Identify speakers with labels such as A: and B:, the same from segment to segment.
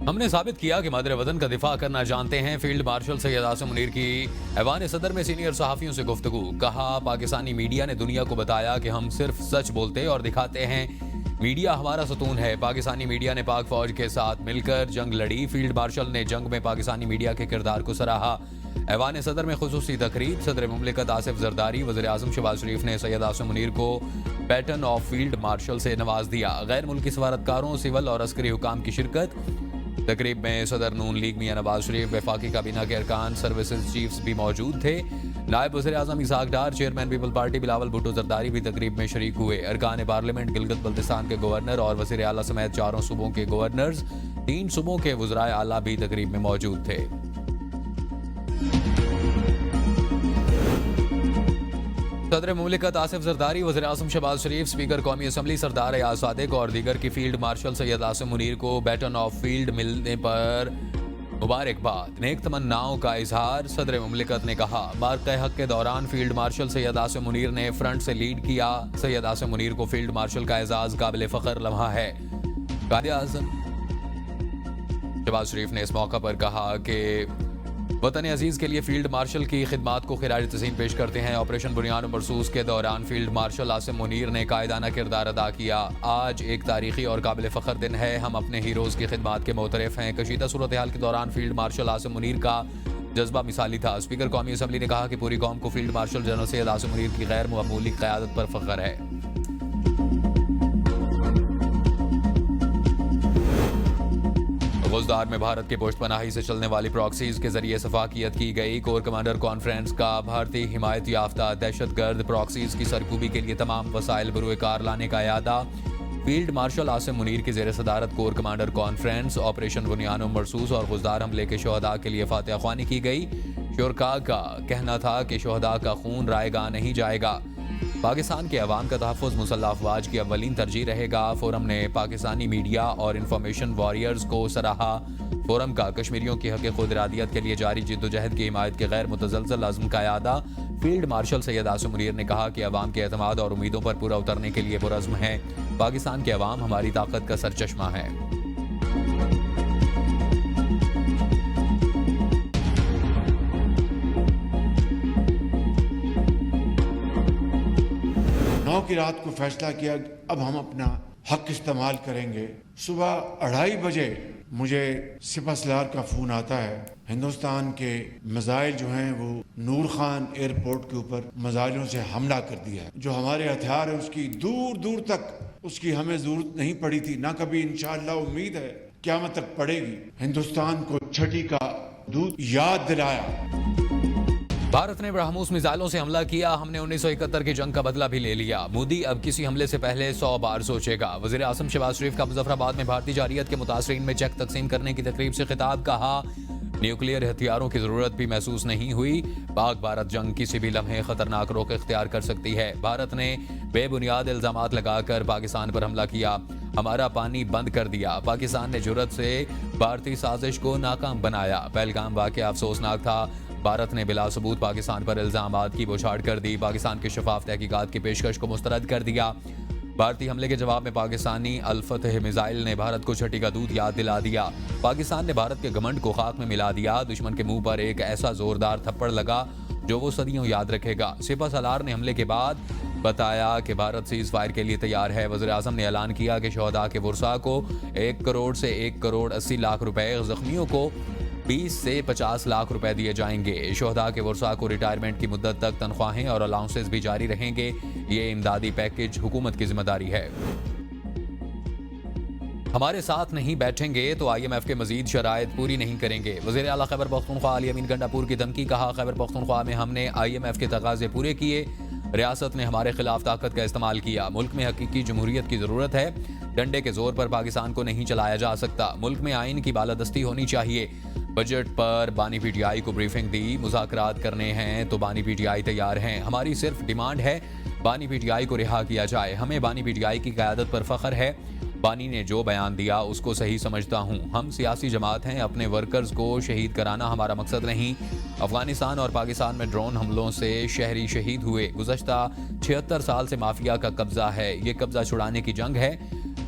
A: हमने साबित किया कि मादरे वतन का दिफा करना जानते हैं। फील्ड मार्शल सैयद आसिम मुनीर की ऐवान सदर में सीनियर सहाफ़ियों से गुफ्तगू। कहा, पाकिस्तानी मीडिया ने दुनिया को बताया कि हम सिर्फ सच बोलते और दिखाते हैं। मीडिया हमारा सतून है। पाकिस्तानी मीडिया ने पाक फौज के साथ मिलकर जंग लड़ी। फील्ड मार्शल ने जंग में पाकिस्तानी मीडिया के किरदार को सराहा। ऐवान सदर में खुसूसी तकरीब। सदर मुमलिकत आसिफ जरदारी, वज़ीर आज़म शहबाज शरीफ ने सैयद आसिम मुनीर को पैटर्न ऑफ फील्ड मार्शल से नवाज दिया। गैर मुल्की सफारतकारों, सिविल और अस्करी हुकाम की शिरकत। तकरीब में सदर नून लीग मियां नवाज शरीफ, वफाकी काबीना के अरकान, सर्विसेज चीफ्स भी मौजूद थे। नायब वज़ीर आज़म Ishaq Dar, chairman People Party Bilawal Bhutto Zardari भी तकरीब में शरीक हुए। अरकान पार्लियामेंट, गिलगित बल्तिस्तान के गवर्नर और वज़ीर आला समेत 4 सूबों के गवर्नर्स, 3 सूबों के वज़राए आला भी तकरीब में मौजूद थे। सदर मुमलिकत आसिफ जरदारी, वज़ीर आज़म शहबाज शरीफ, स्पीकर कौमी असम्बली सरदार एयाज सादिक और दीगर की फील्ड मार्शल सैयद आसिम मुनीर को बैटन ऑफ फील्ड मिलने पर मुबारकबाद, नेक तमन्नाओं का इजहार। सदर मुमलिकत ने कहा, बारक़ हक के दौरान फील्ड मार्शल सैयद आसिम मुनीर ने फ्रंट से लीड किया। सैयद आसिम मुनीर को फील्ड मार्शल का एजाज काबिल फ़ख्र लम्हा है। कायद-ए-आज़म शहबाज शरीफ ने इस मौका पर कहा कि वतन अजीज़ के लिए फील्ड मार्शल की खिदमात को खिराज तस्लीम पेश करते हैं। ऑपरेशन बुनियाद मरसूस के दौरान फील्ड मार्शल आसिम मुनीर ने कायदाना किरदार अदा किया। आज एक तारीखी और काबिल फ़ख्र दिन है। हम अपने हीरोज़ की खिदमात के मोतरफ़ हैं। कशीदा सूरत हाल के दौरान फील्ड मार्शल आसिम मुनीर का जज्बा मिसाली था। स्पीकर कौमी असम्बली ने कहा कि पूरी कौम को field marshal general Syed Asim Munir की गैर मामूली क़यादत पर फ़ख्र है। गुजदार में भारत के पुष्टपनाही से चलने वाली प्रॉक्सीज के जरिए सफाकियत की गई। कोर कमांडर कॉन्फ्रेंस का भारतीय हिमायत याफ्ता दहशतगर्द प्रॉक्सीज की सरकूबी के लिए तमाम वसाइल बरूए कार लाने का यादा। फील्ड मार्शल आसिम मुनीर की जेर सदारत कोर कमांडर कॉन्फ्रेंस ऑपरेशन बुनियाद मरसूस और गुजदार हमले के शहदा के लिए फातिहा ख्वानी की गई। शुरका का कहना था कि शहदा का खून रायगा नहीं जाएगा। पाकिस्तान के अवाम का तहफ़्फ़ुज़ मुसल्लह अफ़वाज की अव्वलीन तरजीह रहेगा। फोरम ने पाकिस्तानी मीडिया और इंफॉर्मेशन वॉरियर्स को सराहा। फोरम का कश्मीरियों की हक़ खुद इरादियत के लिए जारी जिद्दोजहद की हिमायत के गैर मुतज़लज़ल अज़्म का यादा। फील्ड मार्शल सैयद आसिम मुनीर ने कहा कि अवाम के एतमाद और उम्मीदों पर पूरा उतरने के लिए पुरज़्म है। पाकिस्तान के अवाम हमारी ताकत का सरचश्मा है।
B: की रात को फैसला किया अब हम अपना हक इस्तेमाल करेंगे। सुबह 2:30 बजे मुझे सिपहसालार का फोन आता है। हिंदुस्तान के मिसाइल जो हैं वो नूर खान एयरपोर्ट के ऊपर मिसाइलों से हमला कर दिया है। जो हमारे हथियार है उसकी दूर दूर तक उसकी हमें जरूरत नहीं पड़ी थी, ना कभी इंशाअल्लाह उम्मीद है क़यामत तक पड़ेगी। हिंदुस्तान को छठी का दूध याद दिलाया।
A: भारत ने ब्रह्मोस मिसाइलों से हमला किया। हमने 1971 की जंग का बदला भी ले लिया। मोदी अब किसी हमले से पहले 100 बार सोचेगा। वज़ीर आज़म शहबाज शरीफ का मुजफ्फराबाद में भारतीय जारियत के मुतासरीन में चेक तकसीम करने की तकरीब से खिताब। कहा, न्यूक्लियर हथियारों की जरूरत भी महसूस नहीं हुई। पाक भारत जंग किसी भी लम्हे खतरनाक रुख इख्तियार कर सकती है। भारत ने बेबुनियाद इल्जामात लगाकर पाकिस्तान पर हमला किया। हमारा पानी बंद कर दिया। पाकिस्तान ने जुर्रत से भारतीय साजिश को नाकाम बनाया। पहलगाम वाक़या अफसोसनाक था। भारत ने बिला सबूत पाकिस्तान पर इल्जामात की बौछार कर दी। पाकिस्तान के शफाफ तहकीकात की पेशकश को मुस्तरद कर दिया। भारतीय हमले के जवाब में पाकिस्तानी अल-फतह मिसाइल ने भारत को छठी का दूध याद दिला दिया। पाकिस्तान ने भारत के घमंड को खाक में मिला दिया। दुश्मन के मुंह पर एक ऐसा जोरदार थप्पड़ लगा जो वो सदियों याद रखेगा। सिपहसालार ने हमले के बाद बताया कि भारत सीज़ फायर के लिए तैयार है। वज़ीर आज़म ने ऐलान किया कि शहदा के वर्सा को 1 करोड़ से 1 करोड़ 80 लाख रुपए, ज़ख्मियों को 20 से 50 लाख रुपए दिए जाएंगे। शहदा के वर्सा को रिटायरमेंट की मुद्दत तक तनख्वाहें और अलाउंसेस भी जारी रहेंगे। ये इमदादी पैकेज हुकूमत की जिम्मेदारी है। हमारे साथ नहीं बैठेंगे तो IMF के मजीद शराइत पूरी नहीं करेंगे। वज़ीर आला खैबर पख्तूनख्वा अली अमीन गंडापुर की धमकी। कहा, खैबर पख्तूनख्वा में हमने IMF के तकाजे पूरे किए। रियासत ने हमारे खिलाफ ताकत का इस्तेमाल किया। मुल्क में हकीकी जमहूरियत की ज़रूरत है। डंडे के जोर पर पाकिस्तान को नहीं चलाया जा सकता। मुल्क में आइन की बालादस्ती होनी चाहिए। बजट पर बानी PTI को ब्रीफिंग दी। मुज़ाकरात करने हैं तो बानी PTI तैयार हैं। हमारी सिर्फ डिमांड है बानी PTI को रिहा किया जाए। हमें बानी PTI की क़यादत पर फ़ख्र है। बानी ने जो बयान दिया उसको सही समझता हूँ। हम सियासी जमात हैं, अपने वर्कर्स को शहीद कराना हमारा मकसद नहीं। अफगानिस्तान और पाकिस्तान में ड्रोन हमलों से शहरी शहीद हुए। गुज़श्ता 76 साल से माफिया का कब्जा है। ये कब्जा छुड़ाने की जंग है।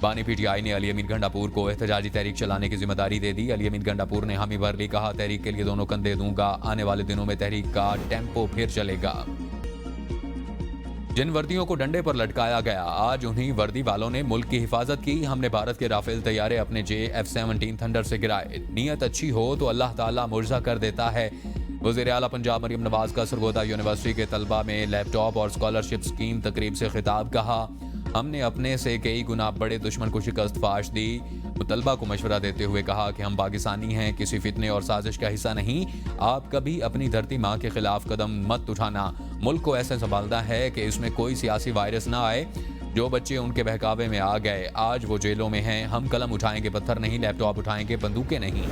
A: बानी पीटीआई ने अली अमीन गंडापुर को एहतजाजी तहरीक चलाने की जिम्मेदारी दे दी। अली अमीन गंडापुर ने हामी भर ली, कहा तहरीक के लिए दोनों कंधे दूंगा, आने वाले दिनों में तहरीक का टेम्पो फिर चलेगा। जिन वर्दियों को डंडे पर लटकाया गया, आज उन्हीं वर्दी वालों ने मुल्क की हिफाजत की। हमने भारत के राफेल तैयारे अपने F-17 थंडर से गिराए। नीयत अच्छी हो तो अल्लाह ताला मुर्जा कर देता है। वज़ीर आला पंजाब मरियम नवाज का सरगोदा यूनिवर्सिटी के तलबा में लैपटॉप और स्कॉलरशिप स्कीम तकरीब से खिताब, कहा हमने अपने से कई गुना बड़े दुश्मन को शिकस्त फाश दी। तलबा को मशवरा देते हुए कहा कि हम पाकिस्तानी हैं, किसी फितने और साजिश का हिस्सा नहीं। आप कभी अपनी धरती माँ के खिलाफ कदम मत उठाना। मुल्क को ऐसे संभालना है कि इसमें कोई सियासी वायरस ना आए। जो बच्चे उनके बहकावे में आ गए आज वो जेलों में हैं। हम कलम उठाएंगे पत्थर नहीं, लैपटॉप उठाएंगे बंदूकें नहीं।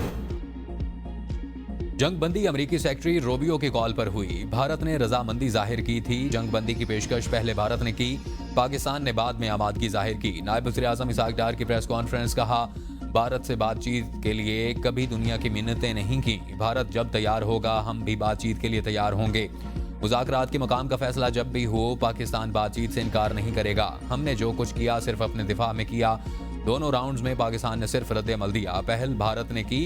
A: जंगबंदी अमरीकी सेक्रेटरी रोबियो की कॉल पर हुई। भारत ने रजामंदी जाहिर की थी। जंगबंदी की पेशकश पहले भारत ने की, पाकिस्तान ने बाद में आमादगी जाहिर की। नायब वज़ीर आज़म इसहाक डार की प्रेस कॉन्फ्रेंस, कहा भारत से बातचीत के लिए कभी दुनिया की मिन्नतें नहीं की। भारत जब तैयार होगा हम भी बातचीत के लिए तैयार होंगे। मुज़ाकरात के मकाम का फैसला जब भी हो, पाकिस्तान बातचीत से इनकार नहीं करेगा। हमने जो कुछ किया सिर्फ अपने दिफा में किया। दोनों राउंड्स में पाकिस्तान ने सिर्फ रद्द अमल दिया। पहल भारत ने की।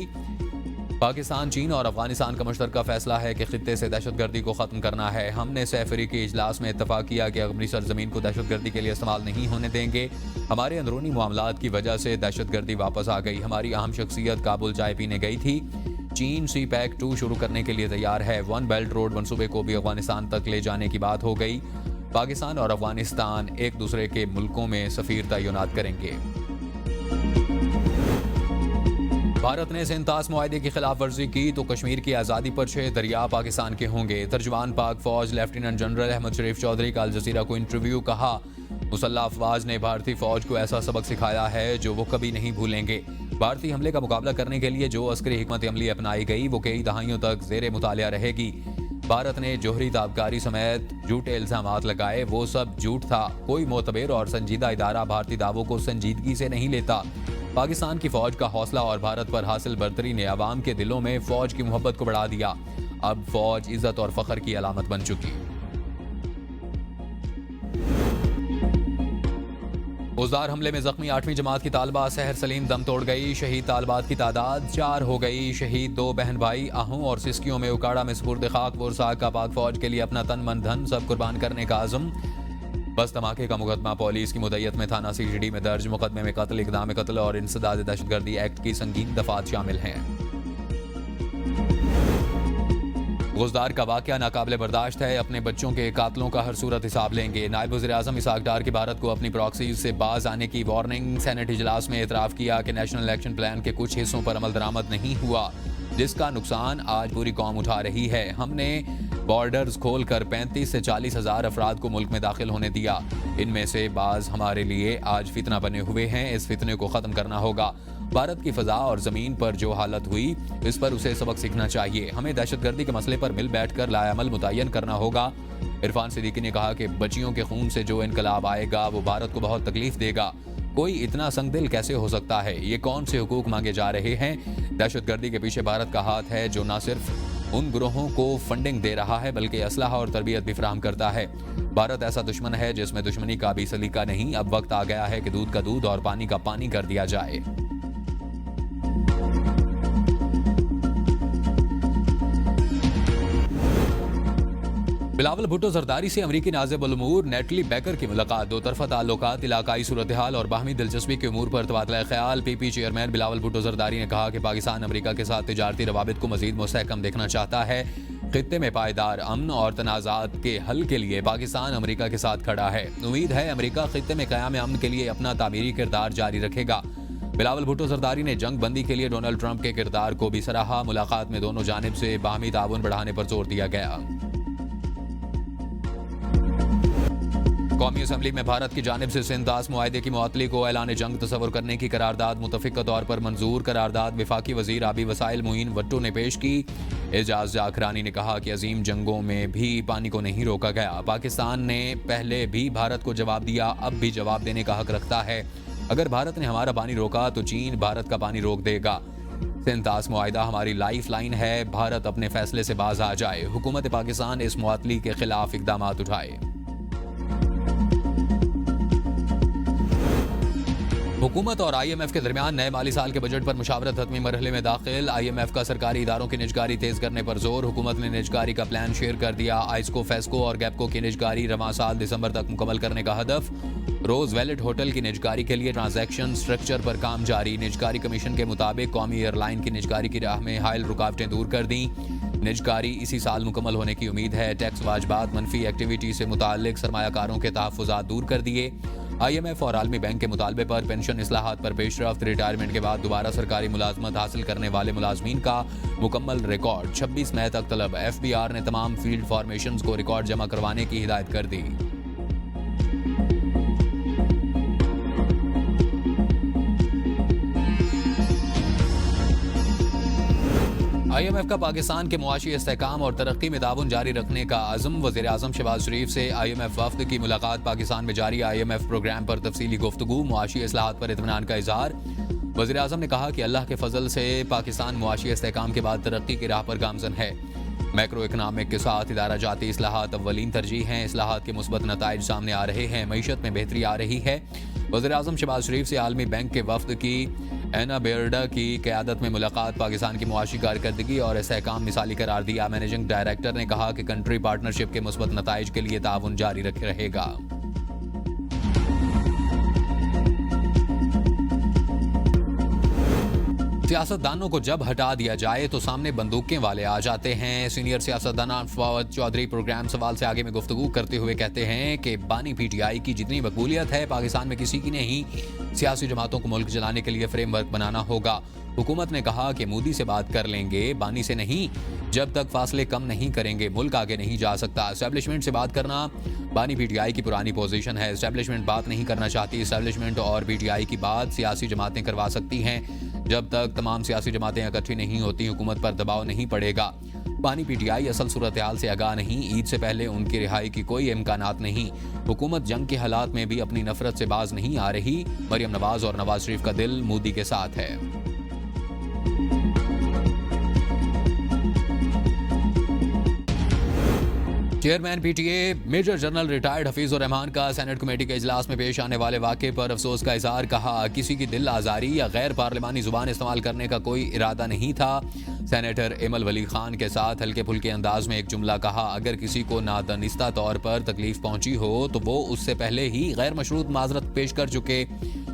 A: पाकिस्तान, चीन और अफगानिस्तान का मुश्तरका फैसला है कि खित्ते से दहशतगर्दी को ख़त्म करना है। हमने सैफरी इजलास में इत्तफाक किया कि अपनी सरजमीन को दहशतगर्दी के लिए इस्तेमाल नहीं होने देंगे। हमारे अंदरूनी मामलात की वजह से दहशतगर्दी वापस आ गई। हमारी अहम शख्सियत काबुल चाय पीने गई थी। चीन CPEC-2 शुरू करने के लिए तैयार है। वन बेल्ट रोड मंसूबे को भी अफगानिस्तान तक ले जाने की बात हो गई। पाकिस्तान और अफगानिस्तान एक दूसरे के मुल्कों में सफीर तैनात करेंगे। भारत ने सेंतास मुआहदे की खिलाफ वर्जी की तो कश्मीर की आज़ादी पर 6 दरिया पाकिस्तान के होंगे। तर्जुमान पाक फौज लेफ्टिनेंट जनरल अहमद शरीफ चौधरी का अल जज़ीरा को इंटरव्यू, कहा मुसल्लह अफवाज ने भारतीय फौज को ऐसा सबक सिखाया है जो वो कभी नहीं भूलेंगे। भारतीय हमले का मुकाबला करने के लिए जो अस्करी हिकमत अमली अपनाई गई वो कई दहाइयों तक ज़ेरे मुतालिया रहेगी। भारत ने जोहरी ताबकारी समेत झूठे इल्जामात लगाए, वो सब झूठ था। कोई मोतबर और संजीदा इदारा भारतीय दावों को संजीदगी से नहीं लेता। पाकिस्तान की फौज का हौसला और भारत पर हासिल बर्तरी ने अवाम के दिलों में फौज की मोहब्बत को बढ़ा दिया। अब फौज इज्जत और फख्र की अलामत बन चुकी। उज़दार हमले में जख्मी 8वीं जमात की तालबा सहर सलीम दम तोड़ गई। शहीद तालबात की तादाद 4 हो गई। शहीद 2 बहन भाई आहू और सिस्कियों में उकाड़ा में सुपुर्द खाक। वुरसा का पाक फौज के लिए अपना तन मन धन सब कुर्बान करने का आज़म। बस धमाके का मुकदमा पुलिस की मुद्दत में थाना CGD में दर्ज। मुकदमे में कत्ल, इक़दाम कत्ल और इंसदाद दहशतगर्दी एक्ट की संगीन दफात शामिल हैं। गुज़दार का वाक़या नाकाबिले बर्दाश्त है। अपने बच्चों के कातलों का हर सूरत हिसाब लेंगे। नायब वज़ीर आज़म इसहाक डार की भारत को अपनी प्रॉक्सीज से बाज आने की वार्निंग। सेनेट इजलास में एतराफ़ किया कि नेशनल इलेक्शन प्लान के कुछ हिस्सों पर अमल दरामद नहीं हुआ, जिसका नुकसान आज पूरी कौम उठा रही है। हमने बॉर्डर्स खोलकर 35 से 40 हज़ार अफराद को मुल्क में दाखिल होने दिया। इनमें से बाज हमारे लिए आज फितना बने हुए हैं। इस फितने को ख़त्म करना होगा। भारत की फ़ज़ा और ज़मीन पर जो हालत हुई इस पर उसे सबक सीखना चाहिए। हमें दहशतगर्दी के मसले पर मिल बैठ कर लाएअमल मुतय्यन करना होगा। इरफान सिद्दीकी ने कहा कि बच्चियों के खून से जो इनकलाब आएगा वो भारत को बहुत तकलीफ देगा। कोई इतना संगदिल कैसे हो सकता है? ये कौन से हुकूक मांगे जा रहे हैं? दहशतगर्दी के पीछे भारत का हाथ है, जो न सिर्फ उन ग्रोहों को फंडिंग दे रहा है बल्कि असलहा और तरबियत भी फराहम करता है। भारत ऐसा दुश्मन है जिसमें दुश्मनी का भी सलीका नहीं। अब वक्त आ गया है कि दूध का दूध और पानी का पानी कर दिया जाए। बिलावल भुट्टो जरदारी से अमरीकी नाज़िब उल उमूर नेटली बैकर की मुलाकात। दो तरफा ताल्लुकात, इलाकाई सूरत हाल और बाहमी दिलचस्पी के उमूर पर तबादला ख्याल। PP चेयरमैन बिलावल भुट्टो जरदारी ने कहा कि पाकिस्तान अमरीका के साथ तिजारती रवाबित को मजीद मुस्तहकम देखना चाहता है। खित्ते में पायदार अमन और तनाज़ात के हल के लिए पाकिस्तान अमरीका के साथ खड़ा है। उम्मीद है अमरीका खित्ते में क़याम अमन के लिए अपना तामीरी किरदार जारी रखेगा। बिलावल भुट्टो जरदारी ने जंग बंदी के लिए डोनाल्ड ट्रंप के किरदार को भी सराहा। मुलाकात में दोनों जानिब से बाहमी ताउन बढ़ाने पर जोर दिया गया। कौमी असम्बली में भारत की जानिब से सेंतास मुआहदे की मुअत्तली को ऐलान जंग तस्वुर करने की करारदाद मुतफ़िक़ा तौर पर मंजूर। करारदाद वफाकी वज़ीर आबी वसाइल मुईन भट्टो ने पेश की। एजाज जाखरानी ने कहा कि अजीम जंगों में भी पानी को नहीं रोका गया। पाकिस्तान ने पहले भी भारत को जवाब दिया, अब भी जवाब देने का हक रखता है। अगर भारत ने हमारा पानी रोका तो चीन भारत का पानी रोक देगा। सेंतास मुआहदा हमारी लाइफ लाइन है। भारत अपने फैसले से बाज आ जाए। हुकूमत पाकिस्तान इस मुअत्तली के खिलाफ इक़दामात उठाए। हुकूमत और IMF के दरमियान नए माली साल के बजट पर मुशावरत हतमी मरहले में दाखिल। IMF का सरकारी इदारों की निजकारी तेज करने पर जोर। हुकूमत ने निजकारी का प्लान शेयर कर दिया। आइस्को, फेस्को और गैपको की निजकारी रवां साल दिसंबर तक मुकम्मल करने का हदफ। रोज वैलेट होटल की निजकारी के लिए ट्रांजैक्शन स्ट्रक्चर पर काम जारी। निजकारी कमीशन के मुताबिक कौमी एयरलाइन की निजकारी की राह में हायल रुकावटें दूर कर दी। निजकारी इसी साल मुकम्मल होने की उम्मीद है। टैक्स वाजबात, मनफी एक्टिविटी से मुताल्लिक सरमायाकारों के तहफ़्फ़ुज़ात दूर कर दिए। IMF और आलमी बैंक के मुतालबे पर पेंशन इस्लाहात पर पेशरफ्त। रिटायरमेंट के बाद दोबारा सरकारी मुलाजमत हासिल करने वाले मुलाजमीन का मुकम्मल रिकॉर्ड 26 मई तक तलब। FBR ने तमाम फील्ड फॉर्मेशंस को रिकॉर्ड जमा करवाने की हिदायत कर दी। IMF का पाकिस्तान के मुआशी इस्तेहकाम और तरक्की में ताउन जारी रखने का अज़म। वज़ीर आज़म शहबाज शरीफ से IMF वफ़द की मुलाकात। पाकिस्तान में जारी IMF प्रोग्राम पर तफसीली गुफ्तगू। मुआशी इस्लाहात पर इत्मीनान का इज़हार। वज़ीर आज़म ने कहा कि अल्लाह के फजल से पाकिस्तान मुआशी इस्तेहकाम के बाद तरक्की की राह पर गामज़न है। मैक्रो इकनॉमिक के साथ इदारा जाती इस्लाहात अव्वलीन तरजीह हैं। इस्लाहात के मुस्बत नताइज सामने आ रहे हैं। मईशत में बेहतरी आ रही है। वज़ीर आज़म शहबाज शरीफ से आलमी बैंक के वफ़द की एना बेरडा की क़यादत में मुलाकात। पाकिस्तान की मुआशी कारकर्दगी और इस्तेहकाम मिसाली करार दिया। मैनेजिंग डायरेक्टर ने कहा कि कंट्री पार्टनरशिप के मुस्बत नताइज के लिए ताउन जारी रहेगा। सियासतदानों को जब हटा दिया जाए तो सामने बंदूकें वाले आ जाते हैं। सीनियर सियासतदान फवाद चौधरी प्रोग्राम सवाल से आगे में गुफ्तगू करते हुए कहते हैं कि बानी PTI की जितनी मकबूलियत है पाकिस्तान में किसी की नहीं। सियासी जमातों को मुल्क चलाने के लिए फ्रेमवर्क बनाना होगा। हुकूमत ने कहा कि मोदी से बात कर लेंगे, बानी से नहीं। जब तक फासले कम नहीं करेंगे मुल्क आगे नहीं जा सकता। एस्टेब्लिशमेंट से बात करना बानी PTI की पुरानी पोजीशन है। एस्टेब्लिशमेंट बात नहीं करना चाहती। एस्टेब्लिशमेंट और PTI की बात सियासी जमातें करवा सकती हैं। जब तक तमाम सियासी जमातें इकट्ठी नहीं होती हुकूमत पर दबाव नहीं पड़ेगा। बानी PTI असल सूरत हाल से आगाह नहीं। ईद से पहले उनकी रिहाई की कोई इम्कानात नहीं। हुकूमत जंग के हालात में भी अपनी नफरत से बाज नहीं आ रही। मरियम नवाज और नवाज शरीफ का दिल मोदी के साथ है। Chairman PTA major general retired Hafizur Rahman का सेनेट कमेटी के इजलास में पेश आने वाले वाक़े पर अफसोस का इजहार। कहा किसी की दिल आज़ारी या गैर पार्लिमानी जुबान इस्तेमाल करने का कोई इरादा नहीं था। सेनेटर एमल वली खान के साथ हल्के फुल्के अंदाज में एक जुमला कहा। अगर किसी को नादानिस्ता तौर पर तकलीफ पहुंची हो तो वो उससे पहले ही गैर मशरूत माजरत पेश कर चुके।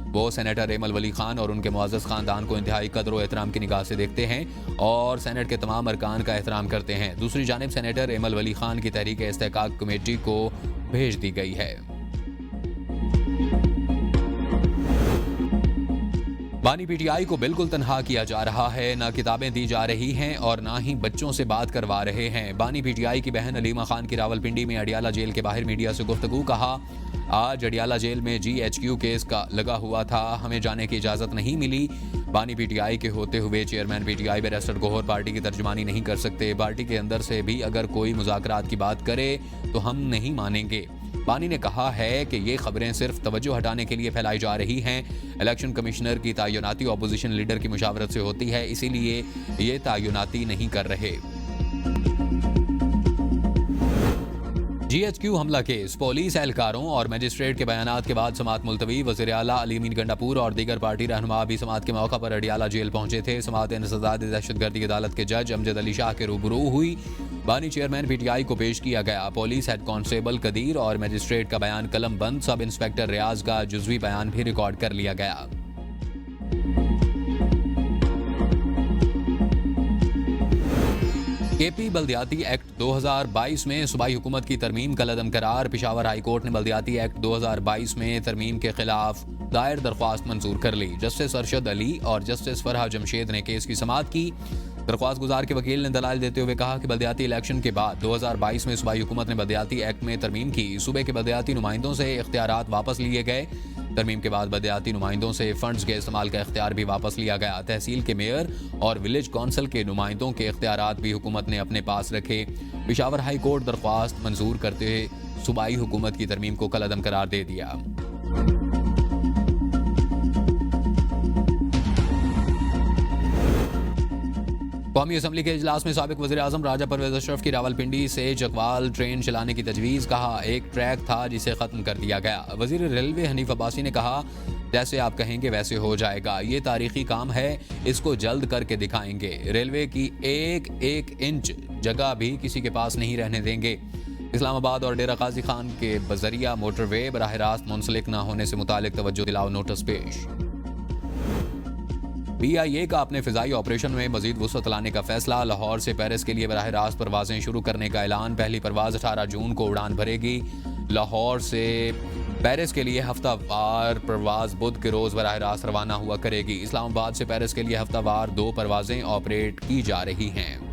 A: वो सेनेटर एमल वली खान और उनके मुअज़्ज़ज़ ख़ानदान को इंतहाई कदर व एहतराम की निगाह से देखते हैं और सेनेट के तमाम अरकान का एहतराम करते हैं। दूसरी जानिब सेनेटर एमल वली खान की तहरीक इस्तेहकाक कमेटी को भेज दी गई है। बानी PTI को बिल्कुल तनहा किया जा रहा है। ना किताबें दी जा रही हैं और ना ही बच्चों से बात करवा रहे हैं। बानी PTI की बहन अलीमा खान की रावलपिंडी में अडियाला जेल के बाहर मीडिया से गुफ्तगू। कहा आज अडियाला जेल में GHQ केस का लगा हुआ था, हमें जाने की इजाज़त नहीं मिली। बानी PTI के होते हुए chairman PTI barrister Gohar party की तर्जुमानी नहीं कर सकते। पार्टी के अंदर से भी अगर कोई मुज़ाकरात की बात करे तो हम नहीं मानेंगे। बानी ने कहा है कि ये खबरें सिर्फ तवज्जो हटाने के लिए फैलाई जा रही हैं। इलेक्शन कमिश्नर की तयनाती अपोजिशन लीडर की मुशावरत से होती है, इसीलिए ये तयनाती नहीं कर रहे। GHQ हमला केस, पुलिस एहलकारों और मजिस्ट्रेट के बयानात के बाद समात मुलतवी। वज़ीर आला अली अमीन गंडापुर और दीगर पार्टी रहनुमा भी समात के मौका पर अडियाला जेल पहुंचे थे। समात इंसदाद दहशतगर्दी अदालत के जज अमजद अली शाह के रूबरू हुई। बानी चेयरमैन PTI को पेश किया गया। पुलिस हेड कांस्टेबल कदीर और मजिस्ट्रेट का बयान कलम बंद। सब इंस्पेक्टर रियाज का जुज़वी बयान भी रिकॉर्ड कर लिया गया। KP बल्दियाती एक्ट 2022 में सूबाई हुकूमत की तरमीम का लदम करार। पिशावर हाई कोर्ट ने बल्दियाती एक्ट 2022 में तरमीम के खिलाफ दायर दरख्वास्त मंजूर कर ली। जस्टिस अरशद अली और जस्टिस फरहा जमशेद ने केस की समाअत की। दरख्वास्त गुजार के वकील ने दलाइल देते हुए कहा कि बल्दियाती इलेक्शन के बाद 2022 में सूबाई हुकूमत ने बल्दियाती एक्ट में तरमीम की। सूबे के बल्दियाती नुमाइंदों से इख्तियारात वापस लिए गए। तरमीम के बाद बल्दियाती नुमाइंदों से फंड्स के इस्तेमाल का इख्तियार भी वापस लिया गया। तहसील के मेयर और विलेज कौंसिल के नुमाइंदों के इख्तियारात भी हुकूमत ने अपने पास रखे। पिशावर हाई कोर्ट दरख्वास्त मंजूर करते हुए सूबाई हुकूमत की तरमीम को कलअदम करार दे दिया। कौमी असम्बली के इजलास में साबिक वज़ीर आज़म राजा परवेज़ अशरफ की रावलपिंडी से चकवाल ट्रेन चलाने की तजवीज़। कहा एक ट्रैक था जिसे ख़त्म कर दिया गया। वज़ीर रेलवे हनीफ अब्बासी ने कहा जैसे आप कहेंगे वैसे हो जाएगा। ये तारीखी काम है, इसको जल्द करके दिखाएंगे। रेलवे की एक एक इंच जगह भी किसी के पास नहीं रहने देंगे। इस्लामाबाद और डेरा गाजी खान के बजरिया मोटरवे बराह रास्त मुंसलिक न होने से मुतालिक तवज्जो दिलाओ नोटिस पेश। PIA का अपने फिजाई ऑपरेशन में मजीद वुसअत लाने का फैसला। लाहौर से पेरिस के लिए बराह रास्त परवाजें शुरू करने का ऐलान। पहली परवाज 18 जून को उड़ान भरेगी। लाहौर से पेरिस के लिए हफ्तावार परवाज बुध के रोज बराह रास्त रवाना हुआ करेगी। इस्लामाबाद से पेरिस के लिए हफ्तावार 2 परवाजें ऑपरेट की जा रही हैं।